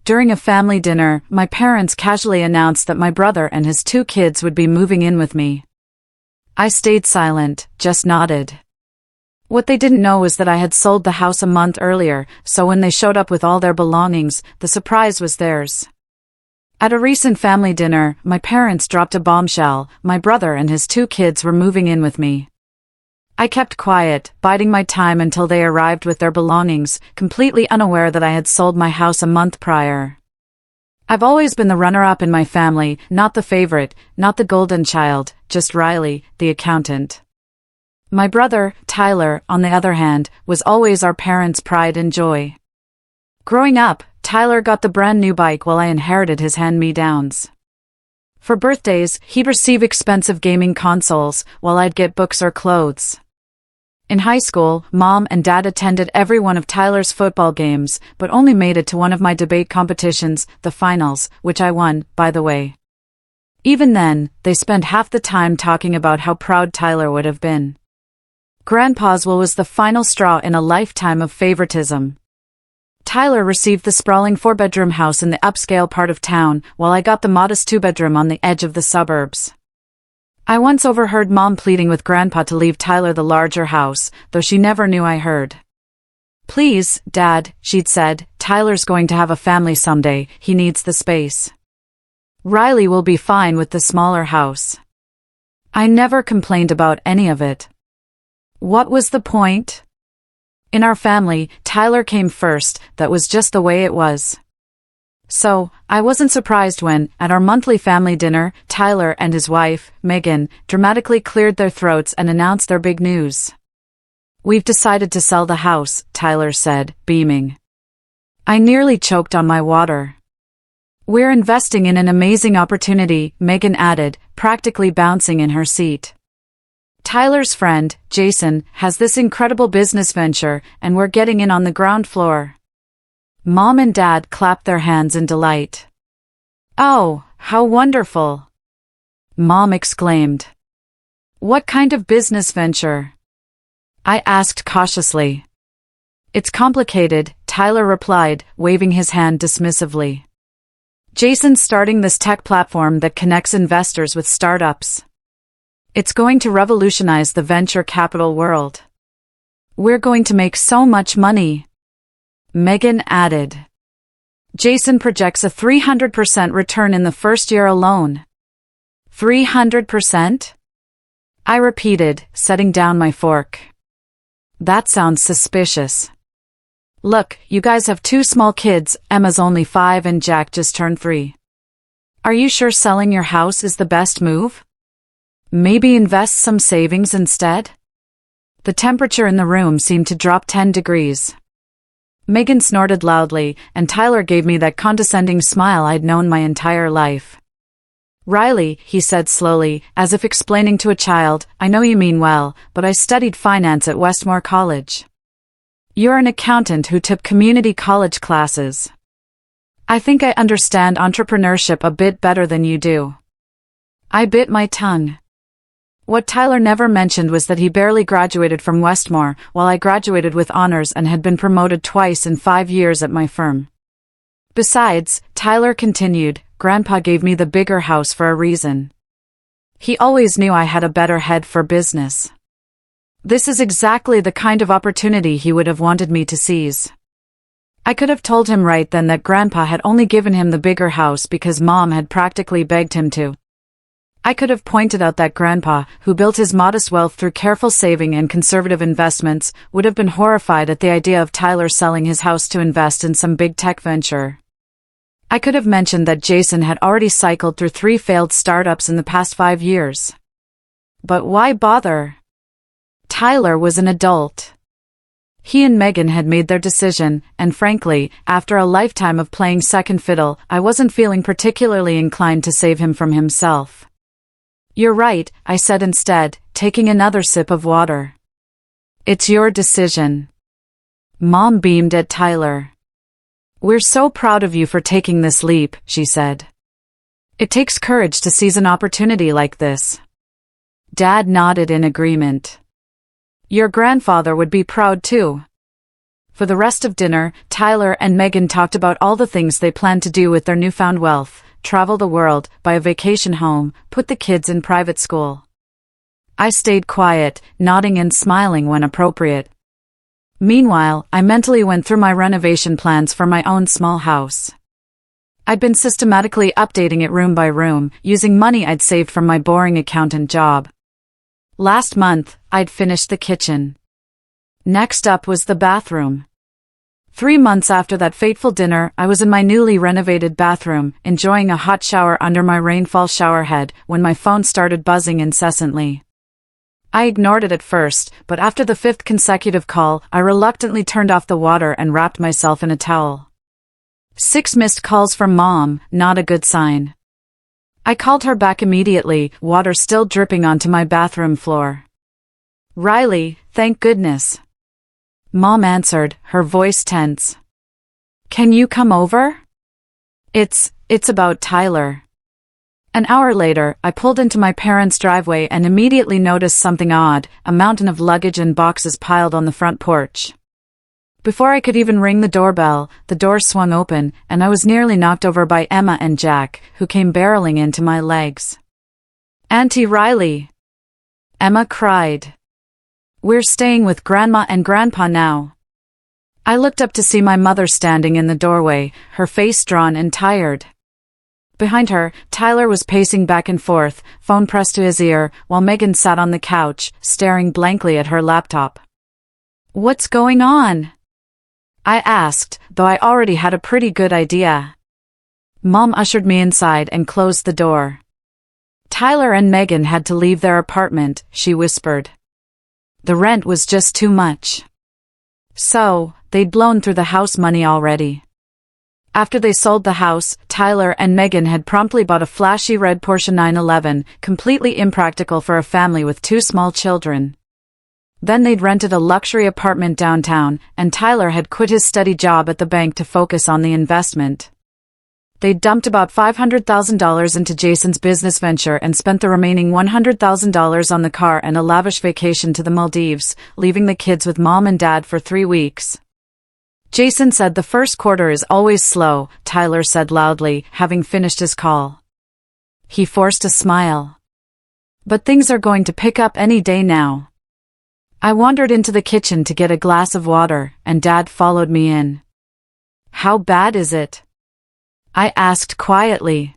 During a family dinner, my parents casually announced that my brother and his 2 kids would be moving in with me. I stayed silent, just nodded. What they didn't know was that I had sold the house a month earlier, so when they showed up with all their belongings, the surprise was theirs. At a recent family dinner, my parents dropped a bombshell: my brother and his 2 kids were moving in with me. I kept quiet, biding my time until they arrived with their belongings, completely unaware that I had sold my house a month prior. I've always been the runner-up in my family, not the favorite, not the golden child, just Riley, the accountant. My brother, Tyler, on the other hand, was always our parents' pride and joy. Growing up, Tyler got the brand new bike while I inherited his hand-me-downs. For birthdays, he'd receive expensive gaming consoles, while I'd get books or clothes. In high school, Mom and Dad attended every one of Tyler's football games, but only made it to one of my debate competitions, the finals, which I won, by the way. Even then, they spent half the time talking about how proud Tyler would have been. Grandpa's will was the final straw in a lifetime of favoritism. Tyler received the sprawling 4-bedroom house in the upscale part of town, while I got the modest 2-bedroom on the edge of the suburbs. I once overheard Mom pleading with Grandpa to leave Tyler the larger house, though she never knew I heard. "Please, Dad," she'd said, "Tyler's going to have a family someday, he needs the space. Riley will be fine with the smaller house." I never complained about any of it. What was the point? In our family, Tyler came first, that was just the way it was. So, I wasn't surprised when, at our monthly family dinner, Tyler and his wife, Megan, dramatically cleared their throats and announced their big news. "We've decided to sell the house," Tyler said, beaming. I nearly choked on my water. "We're investing in an amazing opportunity," Megan added, practically bouncing in her seat. "Tyler's friend, Jason, has this incredible business venture, and we're getting in on the ground floor." Mom and Dad clapped their hands in delight. "Oh, how wonderful!" Mom exclaimed. "What kind of business venture?" I asked cautiously. "It's complicated," Tyler replied, waving his hand dismissively. "Jason's starting this tech platform that connects investors with startups. It's going to revolutionize the venture capital world. We're going to make so much money," Megan added. "Jason projects a 300% return in the first year alone." 300%? I repeated, setting down my fork. That sounds suspicious. "Look, you guys have 2 small kids, Emma's only 5 and Jack just turned 3. Are you sure selling your house is the best move? Maybe invest some savings instead?" The temperature in the room seemed to drop 10 degrees. Megan snorted loudly, and Tyler gave me that condescending smile I'd known my entire life. "Riley," he said slowly, as if explaining to a child, "I know you mean well, but I studied finance at Westmore College. You're an accountant who took community college classes. I think I understand entrepreneurship a bit better than you do." I bit my tongue. What Tyler never mentioned was that he barely graduated from Westmore, while I graduated with honors and had been promoted twice in 5 years at my firm. "Besides," Tyler continued, "Grandpa gave me the bigger house for a reason. He always knew I had a better head for business. This is exactly the kind of opportunity he would have wanted me to seize." I could have told him right then that Grandpa had only given him the bigger house because Mom had practically begged him to. I could have pointed out that Grandpa, who built his modest wealth through careful saving and conservative investments, would have been horrified at the idea of Tyler selling his house to invest in some big tech venture. I could have mentioned that Jason had already cycled through 3 failed startups in the past 5 years. But why bother? Tyler was an adult. He and Megan had made their decision, and frankly, after a lifetime of playing second fiddle, I wasn't feeling particularly inclined to save him from himself. "You're right," I said instead, taking another sip of water. "It's your decision." Mom beamed at Tyler. "We're so proud of you for taking this leap," she said. "It takes courage to seize an opportunity like this." Dad nodded in agreement. "Your grandfather would be proud too." For the rest of dinner, Tyler and Megan talked about all the things they planned to do with their newfound wealth: travel the world, buy a vacation home, put the kids in private school. I stayed quiet, nodding and smiling when appropriate. Meanwhile, I mentally went through my renovation plans for my own small house. I'd been systematically updating it room by room, using money I'd saved from my boring accountant job. Last month, I'd finished the kitchen. Next up was the bathroom. 3 months after that fateful dinner, I was in my newly renovated bathroom, enjoying a hot shower under my rainfall showerhead, when my phone started buzzing incessantly. I ignored it at first, but after the 5th consecutive call, I reluctantly turned off the water and wrapped myself in a towel. 6 missed calls from Mom, not a good sign. I called her back immediately, water still dripping onto my bathroom floor. "Riley, thank goodness." Mom answered, her voice tense. "Can you come over?" It's about Tyler." An hour later, I pulled into my parents' driveway and immediately noticed something odd: a mountain of luggage and boxes piled on the front porch. Before I could even ring the doorbell, the door swung open, and I was nearly knocked over by Emma and Jack, who came barreling into my legs. "Auntie Riley!" Emma cried. "We're staying with Grandma and Grandpa now." I looked up to see my mother standing in the doorway, her face drawn and tired. Behind her, Tyler was pacing back and forth, phone pressed to his ear, while Megan sat on the couch, staring blankly at her laptop. "What's going on?" I asked, though I already had a pretty good idea. Mom ushered me inside and closed the door. "Tyler and Megan had to leave their apartment," she whispered. "The rent was just too much. So, they'd blown through the house money already." After they sold the house, Tyler and Megan had promptly bought a flashy red Porsche 911, completely impractical for a family with 2 small children. Then they'd rented a luxury apartment downtown, and Tyler had quit his steady job at the bank to focus on the investment. They'd dumped about $500,000 into Jason's business venture and spent the remaining $100,000 on the car and a lavish vacation to the Maldives, leaving the kids with Mom and Dad for 3 weeks. "Jason said the first quarter is always slow," Tyler said loudly, having finished his call. He forced a smile. "But things are going to pick up any day now." I wandered into the kitchen to get a glass of water, and Dad followed me in. "How bad is it?" I asked quietly.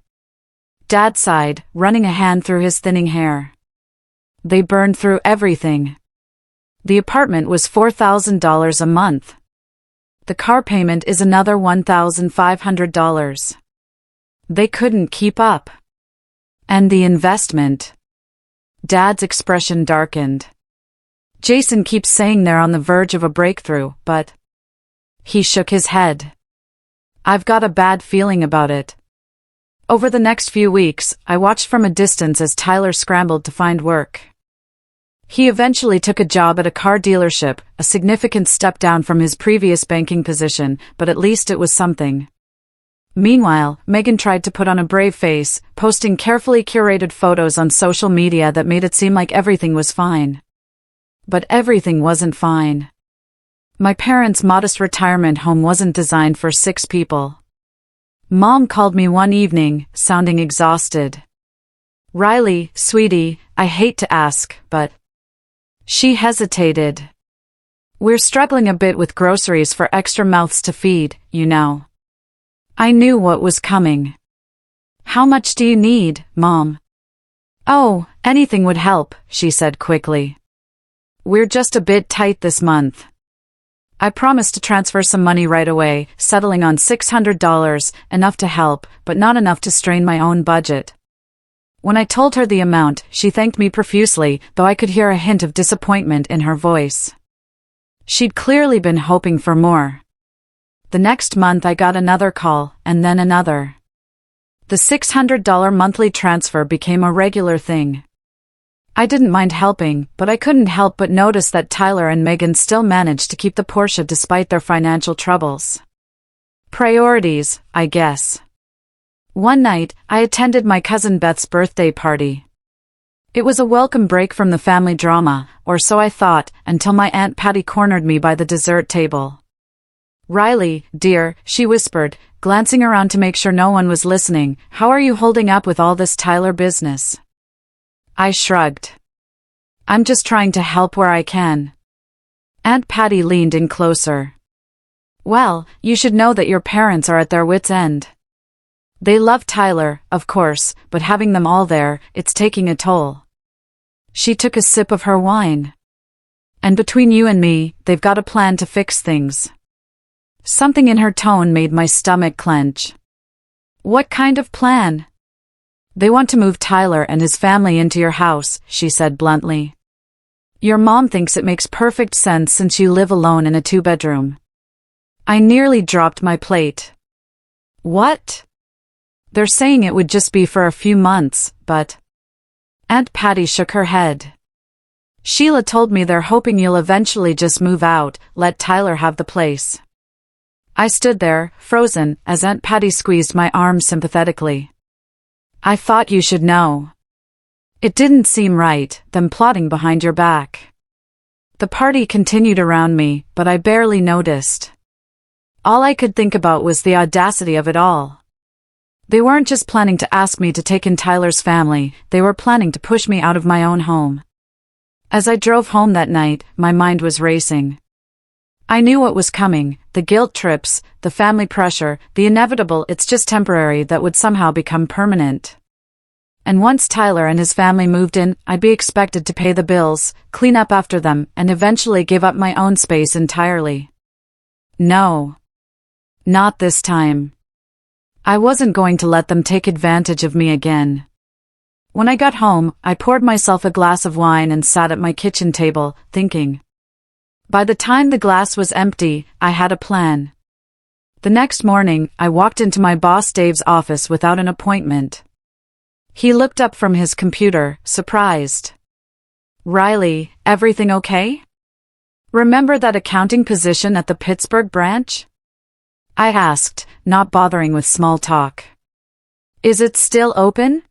Dad sighed, running a hand through his thinning hair. "They burned through everything. The apartment was $4,000 a month. The car payment is another $1,500. They couldn't keep up. And the investment." Dad's expression darkened. "Jason keeps saying they're on the verge of a breakthrough, but..." He shook his head. "I've got a bad feeling about it." Over the next few weeks, I watched from a distance as Tyler scrambled to find work. He eventually took a job at a car dealership, a significant step down from his previous banking position, but at least it was something. Meanwhile, Megan tried to put on a brave face, posting carefully curated photos on social media that made it seem like everything was fine. But everything wasn't fine. My parents' modest retirement home wasn't designed for 6 people. Mom called me one evening, sounding exhausted. "Riley, sweetie, I hate to ask, but..." She hesitated. "We're struggling a bit with groceries for extra mouths to feed, you know." I knew what was coming. "How much do you need, Mom?" "Oh, anything would help," she said quickly. "We're just a bit tight this month." I promised to transfer some money right away, settling on $600, enough to help, but not enough to strain my own budget. When I told her the amount, she thanked me profusely, though I could hear a hint of disappointment in her voice. She'd clearly been hoping for more. The next month I got another call, and then another. The $600 monthly transfer became a regular thing. I didn't mind helping, but I couldn't help but notice that Tyler and Megan still managed to keep the Porsche despite their financial troubles. Priorities, I guess. One night, I attended my cousin Beth's birthday party. It was a welcome break from the family drama, or so I thought, until my Aunt Patty cornered me by the dessert table. Riley, dear, she whispered, glancing around to make sure no one was listening, how are you holding up with all this Tyler business? I shrugged. I'm just trying to help where I can. Aunt Patty leaned in closer. Well, you should know that your parents are at their wits' end. They love Tyler, of course, but having them all there, it's taking a toll. She took a sip of her wine. And between you and me, they've got a plan to fix things. Something in her tone made my stomach clench. What kind of plan? They want to move Tyler and his family into your house, she said bluntly. Your mom thinks it makes perfect sense since you live alone in a 2-bedroom. I nearly dropped my plate. What? They're saying it would just be for a few months, but... Aunt Patty shook her head. Sheila told me they're hoping you'll eventually just move out, let Tyler have the place. I stood there, frozen, as Aunt Patty squeezed my arm sympathetically. I thought you should know. It didn't seem right, them plotting behind your back. The party continued around me, but I barely noticed. All I could think about was the audacity of it all. They weren't just planning to ask me to take in Tyler's family, they were planning to push me out of my own home. As I drove home that night, my mind was racing. I knew what was coming, the guilt trips, the family pressure, the inevitable it's just temporary that would somehow become permanent. And once Tyler and his family moved in, I'd be expected to pay the bills, clean up after them, and eventually give up my own space entirely. No. Not this time. I wasn't going to let them take advantage of me again. When I got home, I poured myself a glass of wine and sat at my kitchen table, thinking. By the time the glass was empty, I had a plan. The next morning, I walked into my boss Dave's office without an appointment. He looked up from his computer, surprised. Riley, everything okay? Remember that accounting position at the Pittsburgh branch? I asked, not bothering with small talk. Is it still open?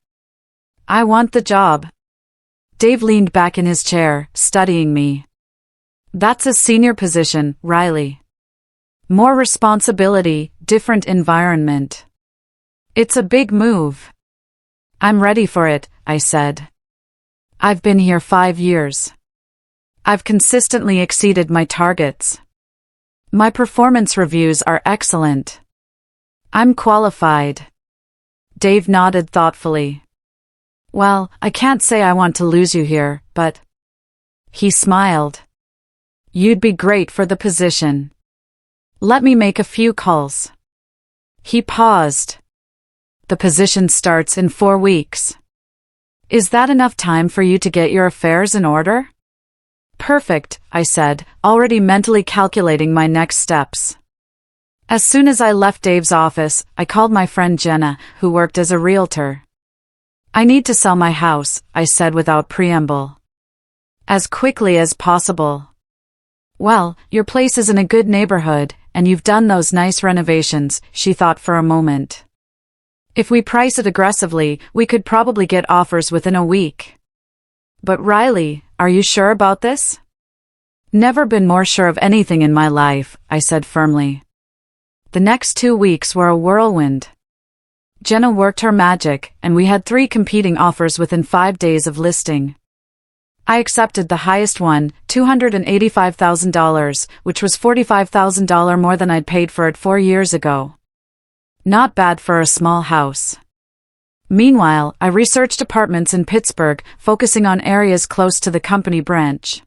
I want the job. Dave leaned back in his chair, studying me. That's a senior position, Riley. More responsibility, different environment. It's a big move. I'm ready for it, I said. I've been here 5 years. I've consistently exceeded my targets. My performance reviews are excellent. I'm qualified. Dave nodded thoughtfully. Well, I can't say I want to lose you here, but... He smiled. You'd be great for the position. Let me make a few calls. He paused. The position starts in 4 weeks. Is that enough time for you to get your affairs in order? Perfect, I said, already mentally calculating my next steps. As soon as I left Dave's office, I called my friend Jenna, who worked as a realtor. I need to sell my house, I said without preamble. As quickly as possible. Well, your place is in a good neighborhood, and you've done those nice renovations, she thought for a moment. If we price it aggressively, we could probably get offers within a week. But Riley, are you sure about this? Never been more sure of anything in my life, I said firmly. The next 2 weeks were a whirlwind. Jenna worked her magic, and we had 3 competing offers within 5 days of listing. I accepted the highest one, $285,000, which was $45,000 more than I'd paid for it 4 years ago. Not bad for a small house. Meanwhile, I researched apartments in Pittsburgh, focusing on areas close to the company branch.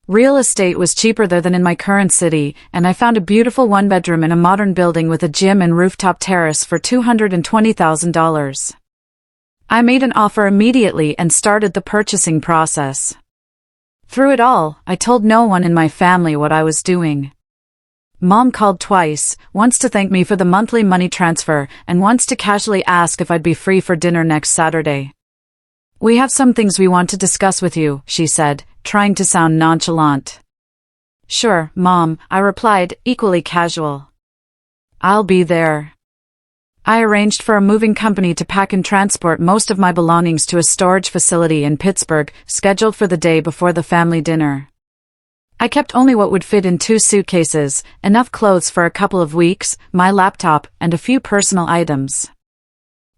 Real estate was cheaper there than in my current city, and I found a beautiful 1-bedroom in a modern building with a gym and rooftop terrace for $220,000. I made an offer immediately and started the purchasing process. Through it all, I told no one in my family what I was doing. Mom called twice, once to thank me for the monthly money transfer, and once to casually ask if I'd be free for dinner next Saturday. We have some things we want to discuss with you, she said, trying to sound nonchalant. Sure, Mom, I replied, equally casual. I'll be there. I arranged for a moving company to pack and transport most of my belongings to a storage facility in Pittsburgh, scheduled for the day before the family dinner. I kept only what would fit in 2 suitcases, enough clothes for a couple of weeks, my laptop, and a few personal items.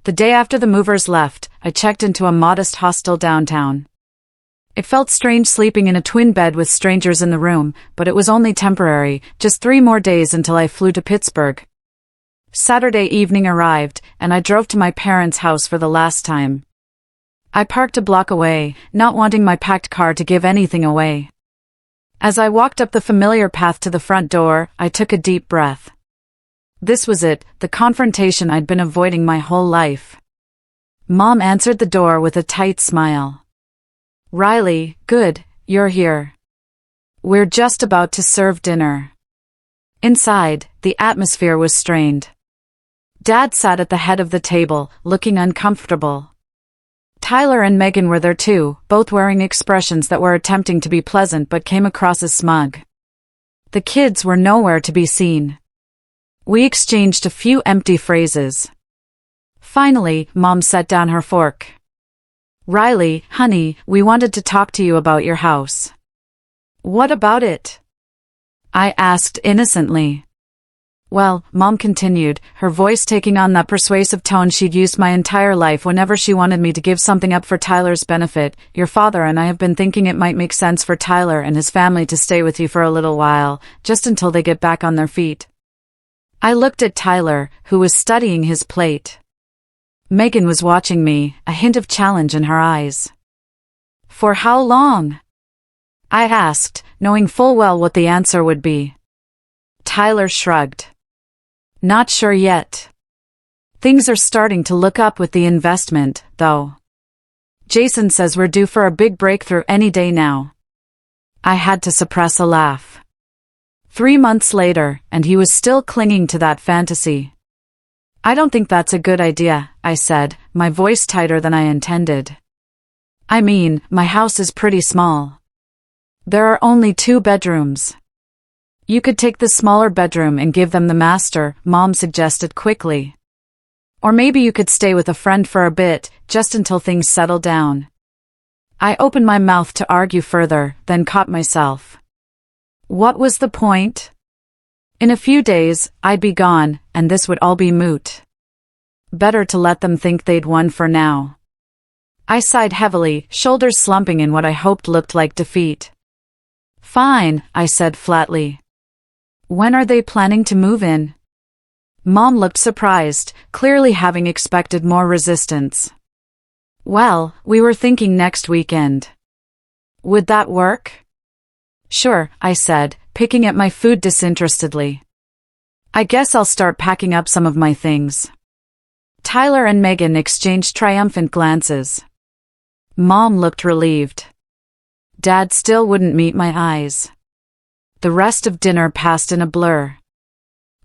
The day after the movers left, I checked into a modest hostel downtown. It felt strange sleeping in a twin bed with strangers in the room, but it was only temporary, just 3 more days until I flew to Pittsburgh. Saturday evening arrived, and I drove to my parents' house for the last time. I parked a block away, not wanting my packed car to give anything away. As I walked up the familiar path to the front door, I took a deep breath. This was it, the confrontation I'd been avoiding my whole life. Mom answered the door with a tight smile. "Riley, good, you're here. We're just about to serve dinner." Inside, the atmosphere was strained. Dad sat at the head of the table, looking uncomfortable. Tyler and Megan were there too, both wearing expressions that were attempting to be pleasant but came across as smug. The kids were nowhere to be seen. We exchanged a few empty phrases. Finally, Mom set down her fork. "Riley, honey, we wanted to talk to you about your house." "What about it?" I asked innocently. "Well," Mom continued, her voice taking on that persuasive tone she'd used my entire life whenever she wanted me to give something up for Tyler's benefit, "Your father and I have been thinking it might make sense for Tyler and his family to stay with you for a little while, just until they get back on their feet." I looked at Tyler, who was studying his plate. Megan was watching me, a hint of challenge in her eyes. "For how long?" I asked, knowing full well what the answer would be. Tyler shrugged. "Not sure yet. Things are starting to look up with the investment, though. Jason says we're due for a big breakthrough any day now." I had to suppress a laugh. 3 months later, and he was still clinging to that fantasy. "I don't think that's a good idea," I said, my voice tighter than I intended. "I mean, my house is pretty small. There are only 2 bedrooms. You could take the smaller bedroom and give them the master," Mom suggested quickly. "Or maybe you could stay with a friend for a bit, just until things settle down." I opened my mouth to argue further, then caught myself. What was the point? In a few days, I'd be gone, and this would all be moot. Better to let them think they'd won for now. I sighed heavily, shoulders slumping in what I hoped looked like defeat. "Fine," I said flatly. "When are they planning to move in?" Mom looked surprised, clearly having expected more resistance. "Well, we were thinking next weekend." "Would that work?" "Sure," I said, picking at my food disinterestedly. "I guess I'll start packing up some of my things." Tyler and Megan exchanged triumphant glances. Mom looked relieved. Dad still wouldn't meet my eyes. The rest of dinner passed in a blur.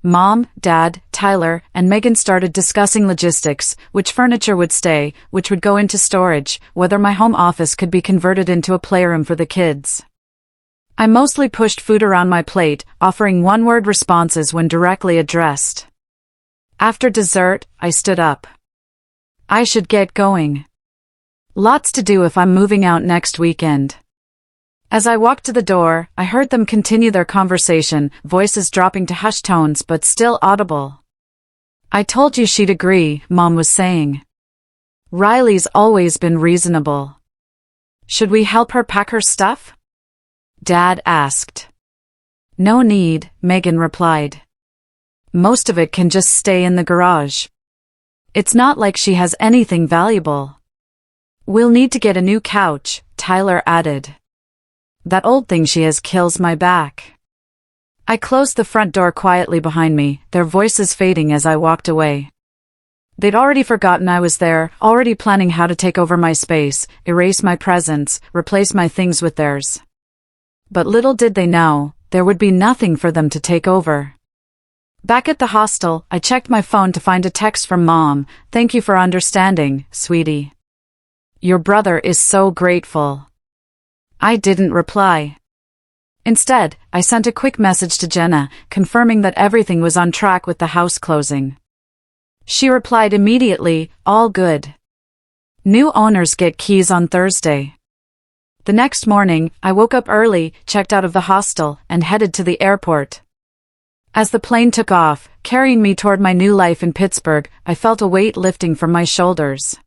Mom, Dad, Tyler, and Megan started discussing logistics, which furniture would stay, which would go into storage, whether my home office could be converted into a playroom for the kids. I mostly pushed food around my plate, offering one-word responses when directly addressed. After dessert, I stood up. I should get going. Lots to do if I'm moving out next weekend. As I walked to the door, I heard them continue their conversation, voices dropping to hushed tones but still audible. "I told you she'd agree," Mom was saying. "Riley's always been reasonable." "Should we help her pack her stuff?" Dad asked. "No need," Megan replied. "Most of it can just stay in the garage. It's not like she has anything valuable." "We'll need to get a new couch," Tyler added. "That old thing she has kills my back." I closed the front door quietly behind me, their voices fading as I walked away. They'd already forgotten I was there, already planning how to take over my space, erase my presence, replace my things with theirs. But little did they know, there would be nothing for them to take over. Back at the hostel, I checked my phone to find a text from Mom. "Thank you for understanding, sweetie. Your brother is so grateful." I didn't reply. Instead, I sent a quick message to Jenna, confirming that everything was on track with the house closing. She replied immediately, "All good. New owners get keys on Thursday." The next morning, I woke up early, checked out of the hostel, and headed to the airport. As the plane took off, carrying me toward my new life in Pittsburgh, I felt a weight lifting from my shoulders.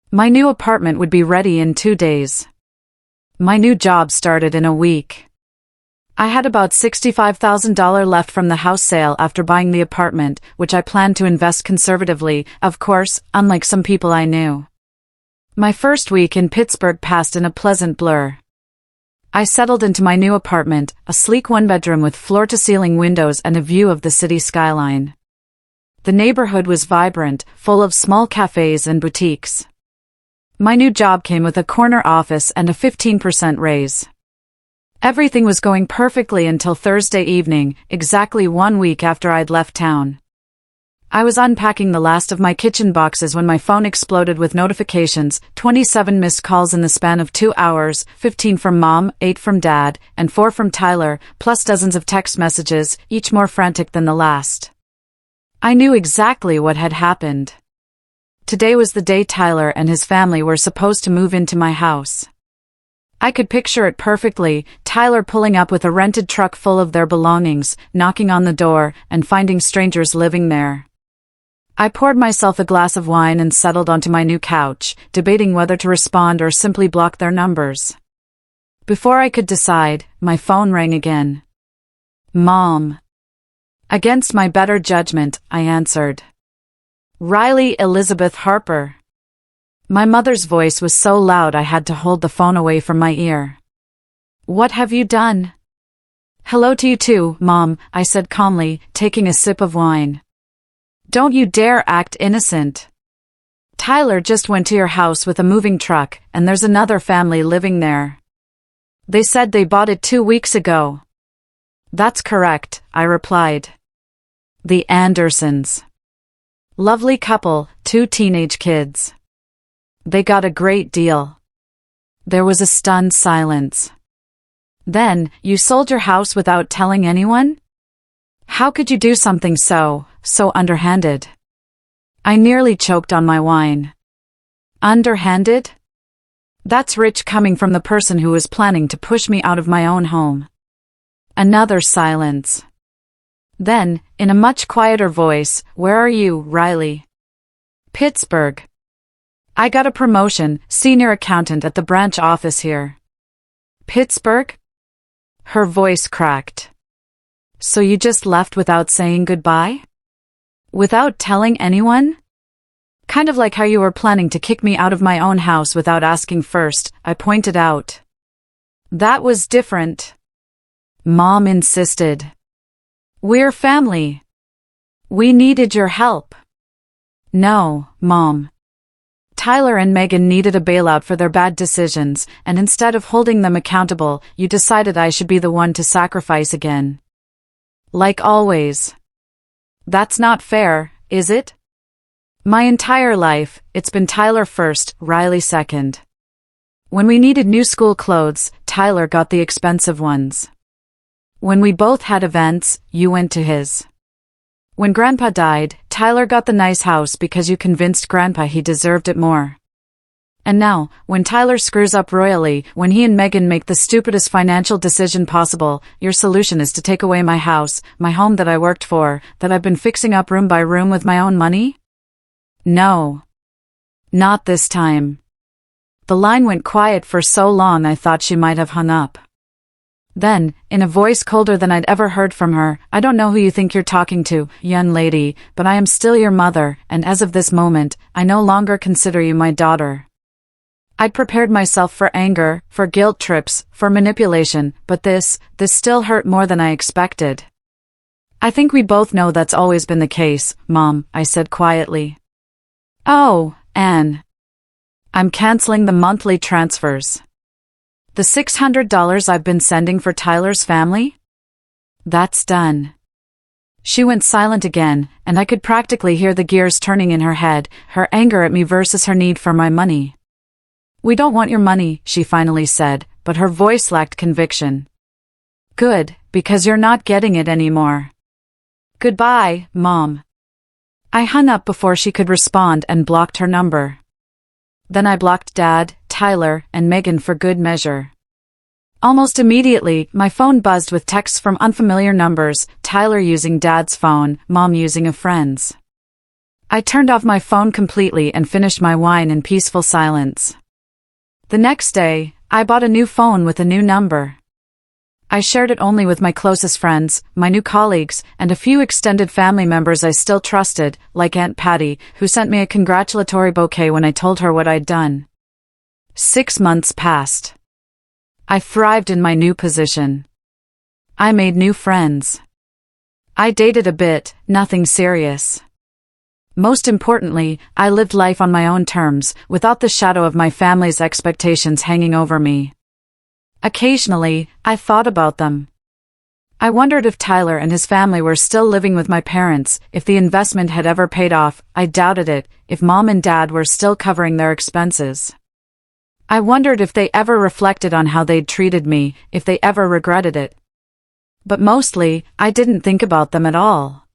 My new apartment would be ready in 2 days. My new job started in a week. I had about $65,000 left from the house sale after buying the apartment, which I planned to invest conservatively, of course, unlike some people I knew. My first week in Pittsburgh passed in a pleasant blur. I settled into my new apartment, a sleek one-bedroom with floor-to-ceiling windows and a view of the city skyline. The neighborhood was vibrant, full of small cafes and boutiques. My new job came with a corner office and a 15% raise. Everything was going perfectly until Thursday evening, exactly 1 week after I'd left town. I was unpacking the last of my kitchen boxes when my phone exploded with notifications, 27 missed calls in the span of 2 hours, 15 from Mom, 8 from Dad, and 4 from Tyler, plus dozens of text messages, each more frantic than the last. I knew exactly what had happened. Today was the day Tyler and his family were supposed to move into my house. I could picture it perfectly, Tyler pulling up with a rented truck full of their belongings, knocking on the door, and finding strangers living there. I poured myself a glass of wine and settled onto my new couch, debating whether to respond or simply block their numbers. Before I could decide, my phone rang again. Mom. Against my better judgment, I answered. Riley Elizabeth Harper. My mother's voice was so loud I had to hold the phone away from my ear. What have you done? Hello to you too, Mom, I said calmly, taking a sip of wine. Don't you dare act innocent. Tyler just went to your house with a moving truck, and there's another family living there. They said they bought it 2 weeks ago. That's correct, I replied. The Andersons. Lovely couple, 2 teenage kids. They got a great deal. There was a stunned silence. Then, you sold your house without telling anyone? How could you do something so underhanded? I nearly choked on my wine. Underhanded? That's rich coming from the person who was planning to push me out of my own home. Another silence. Then, in a much quieter voice, where are you, Riley? Pittsburgh. I got a promotion, senior accountant at the branch office here. Pittsburgh? Her voice cracked. So you just left without saying goodbye? Without telling anyone? Kind of like how you were planning to kick me out of my own house without asking first, I pointed out. That was different. Mom insisted. We're family. We needed your help. No, Mom. Tyler and Megan needed a bailout for their bad decisions, and instead of holding them accountable, you decided I should be the one to sacrifice again. Like always. That's not fair, is it? My entire life, it's been Tyler first, Riley second. When we needed new school clothes, Tyler got the expensive ones. When we both had events, you went to his. When Grandpa died, Tyler got the nice house because you convinced Grandpa he deserved it more. And now, when Tyler screws up royally, when he and Megan make the stupidest financial decision possible, your solution is to take away my house, my home that I worked for, that I've been fixing up room by room with my own money? No. Not this time. The line went quiet for so long I thought she might have hung up. Then, in a voice colder than I'd ever heard from her, I don't know who you think you're talking to, young lady, but I am still your mother, and as of this moment, I no longer consider you my daughter. I'd prepared myself for anger, for guilt trips, for manipulation, but this still hurt more than I expected. I think we both know that's always been the case, Mom, I said quietly. Oh, Anne. I'm canceling the monthly transfers. The $600 I've been sending for Tyler's family? That's done. She went silent again, and I could practically hear the gears turning in her head, her anger at me versus her need for my money. We don't want your money, she finally said, but her voice lacked conviction. Good, because you're not getting it anymore. Goodbye, Mom. I hung up before she could respond and blocked her number. Then I blocked Dad, Tyler and Megan for good measure. Almost immediately, my phone buzzed with texts from unfamiliar numbers, Tyler using Dad's phone, Mom using a friend's. I turned off my phone completely and finished my wine in peaceful silence. The next day, I bought a new phone with a new number. I shared it only with my closest friends, my new colleagues, and a few extended family members I still trusted, like Aunt Patty, who sent me a congratulatory bouquet when I told her what I'd done. 6 months passed. I thrived in my new position. I made new friends. I dated a bit, nothing serious. Most importantly, I lived life on my own terms, without the shadow of my family's expectations hanging over me. Occasionally, I thought about them. I wondered if Tyler and his family were still living with my parents, if the investment had ever paid off. I doubted it, if Mom and Dad were still covering their expenses. I wondered if they ever reflected on how they'd treated me, if they ever regretted it. But mostly, I didn't think about them at all.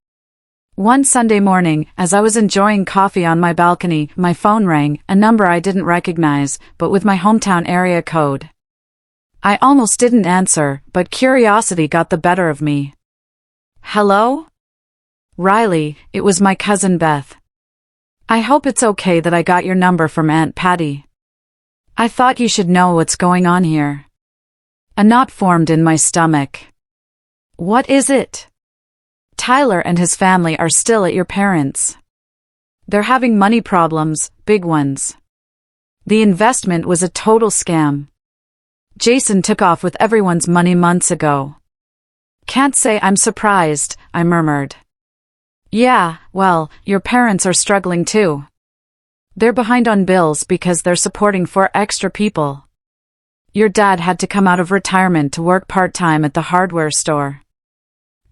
One Sunday morning, as I was enjoying coffee on my balcony, my phone rang, a number I didn't recognize, but with my hometown area code. I almost didn't answer, but curiosity got the better of me. Hello? Riley, it was my cousin Beth. I hope it's okay that I got your number from Aunt Patty. I thought you should know what's going on here. A knot formed in my stomach. What is it? Tyler and his family are still at your parents'. They're having money problems, big ones. The investment was a total scam. Jason took off with everyone's money months ago. Can't say I'm surprised, I murmured. Yeah, well, your parents are struggling too. They're behind on bills because they're supporting 4 extra people. Your dad had to come out of retirement to work part-time at the hardware store.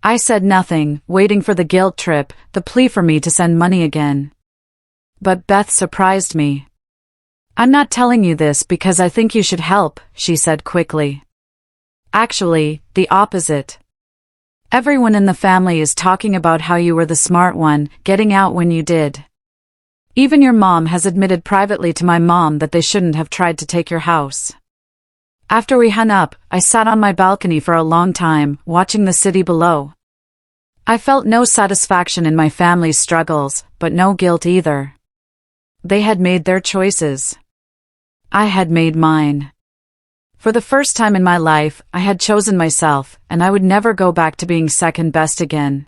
I said nothing, waiting for the guilt trip, the plea for me to send money again. But Beth surprised me. I'm not telling you this because I think you should help, she said quickly. Actually, the opposite. Everyone in the family is talking about how you were the smart one, getting out when you did. Even your mom has admitted privately to my mom that they shouldn't have tried to take your house. After we hung up, I sat on my balcony for a long time, watching the city below. I felt no satisfaction in my family's struggles, but no guilt either. They had made their choices. I had made mine. For the first time in my life, I had chosen myself, and I would never go back to being second best again.